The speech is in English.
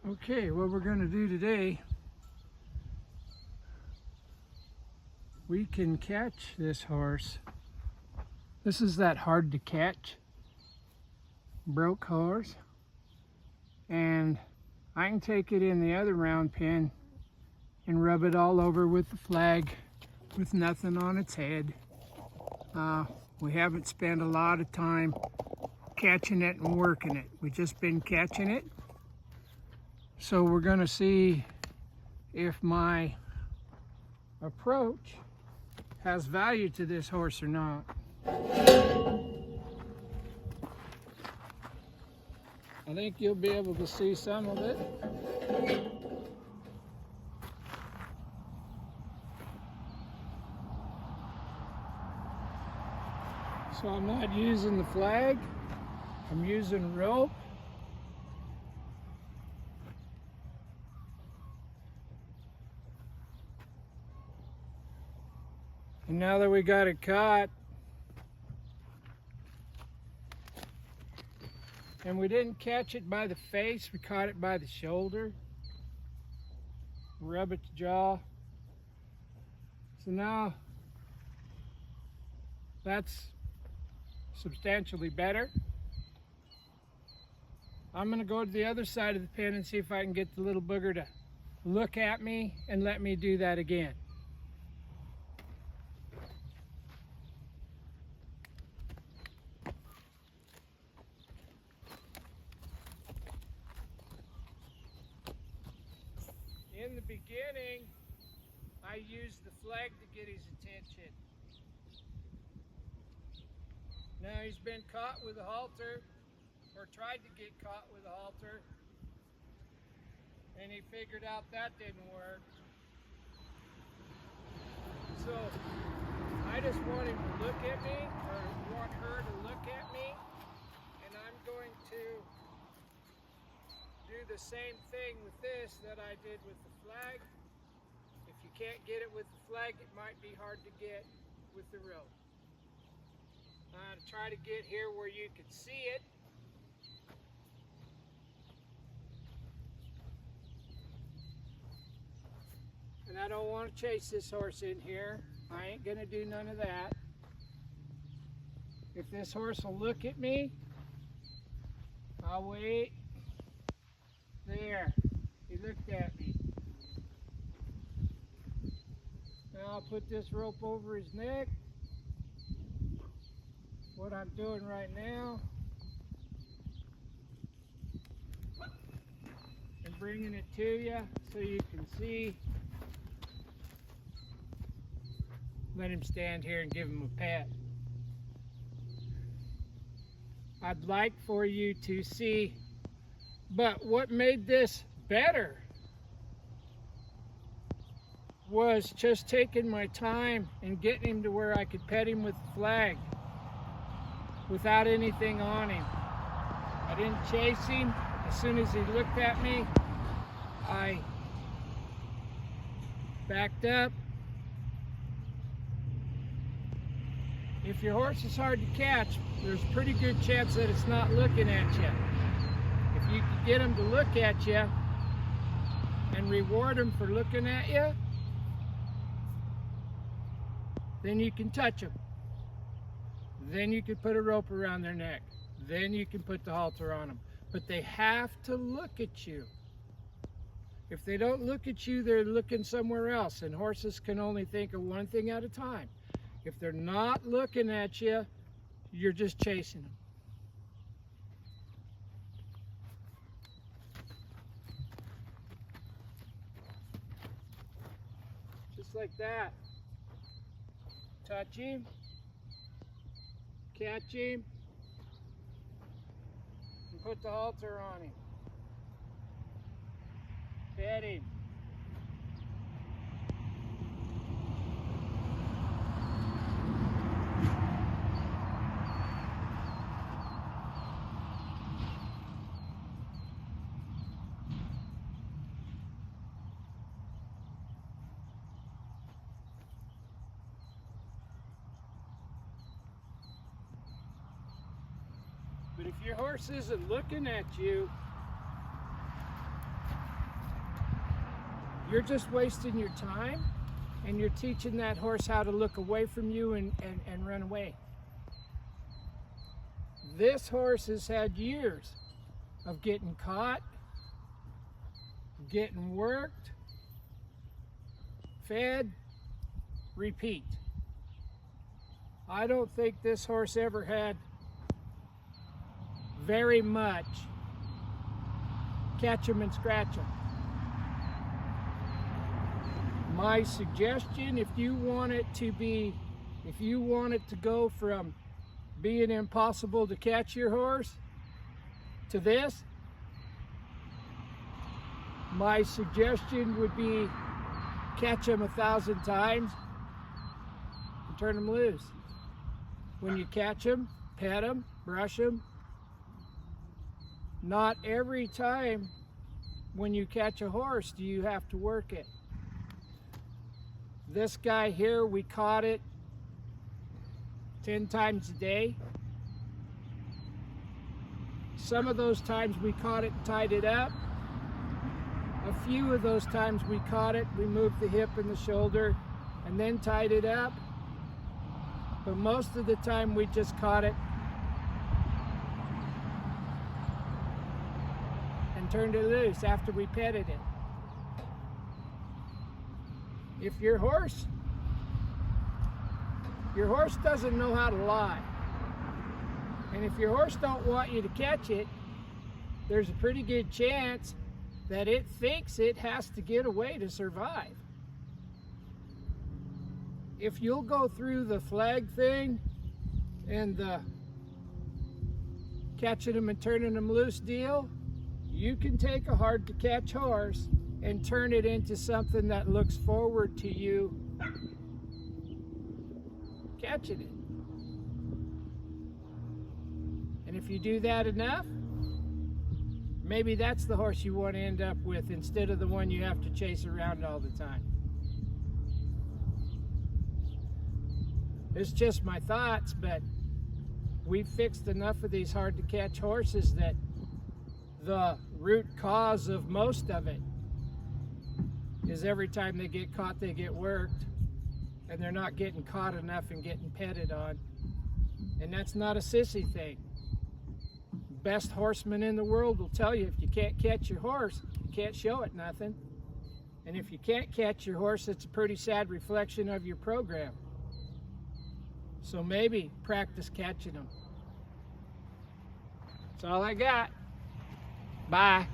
Okay, what we're going to do today, we can catch this horse. This is that hard to catch broke horse, and I can take it in the other round pen and rub it all over with the flag with nothing on its head. We haven't spent a lot of time catching it and working it. We've just been catching it. So we're going to see if my approach has value to this horse or not. I think you'll be able to see some of it. So I'm not using the flag, I'm using rope. And now that we got it caught, and we didn't catch it by the face, we caught it by the shoulder. Rub its jaw. So now that's substantially better. I'm going to go to the other side of the pen and see if I can get the little booger to look at me and let me do that again. In the beginning, I used the flag to get his attention. Now he's been caught with a halter, or tried to get caught with a halter, and he figured out that didn't work. So I just want him to look at me, or want her to look at me, and I'm going to do the same thing with this that I did with the flag. If you can't get it with the flag, it might be hard to get with the rope. To try to get here where you can see it. And I don't want to chase this horse in here. I ain't gonna do none of that. If this horse will look at me, I'll wait. There, he looked at me. Now I'll put this rope over his neck. What I'm doing right now, and bringing it to you so you can see. Let him stand here and give him a pat. I'd like for you to see, but what made this better was just taking my time and getting him to where I could pet him with the flag without anything on him. I didn't chase him. As soon as he looked at me, I backed up. If your horse is hard to catch, there's a pretty good chance that it's not looking at you. If you can get him to look at you and reward him for looking at you, then you can touch him. Then you can put a rope around their neck. Then you can put the halter on them. But they have to look at you. If they don't look at you, they're looking somewhere else. And horses can only think of one thing at a time. If they're not looking at you, you're just chasing them. Just like that. Touch him. Catch him, and put the halter on him. Pet him. But if your horse isn't looking at you, you're just wasting your time, and you're teaching that horse how to look away from you and run away. This horse has had years of getting caught, getting worked, fed, repeat. I don't think this horse ever had very much catch 'em and scratch 'em. My suggestion, if you want it to go from being impossible to catch your horse to this, my suggestion would be catch them 1,000 times and turn them loose. When you catch them, pet them, brush them. Not every time when you catch a horse do you have to work it. This guy here, we caught it 10 times a day. Some of those times we caught it and tied it up. A few of those times we caught it, we moved the hip and the shoulder and then tied it up. But most of the time we just caught it and turned it loose after we petted it. If your horse doesn't know how to lie, and if your horse don't want you to catch it, there's a pretty good chance that it thinks it has to get away to survive. If you'll go through the flag thing and the catching them and turning them loose deal, you can take a hard to catch horse and turn it into something that looks forward to you catching it. And if you do that enough, maybe that's the horse you want to end up with instead of the one you have to chase around all the time. It's just my thoughts, but we've fixed enough of these hard to catch horses that the root cause of most of it is every time they get caught, they get worked, and they're not getting caught enough and getting petted on. And that's not a sissy thing. Best horseman in the world will tell you if you can't catch your horse, you can't show it nothing. And if you can't catch your horse, it's a pretty sad reflection of your program. So maybe practice catching them. That's all I got. Bye.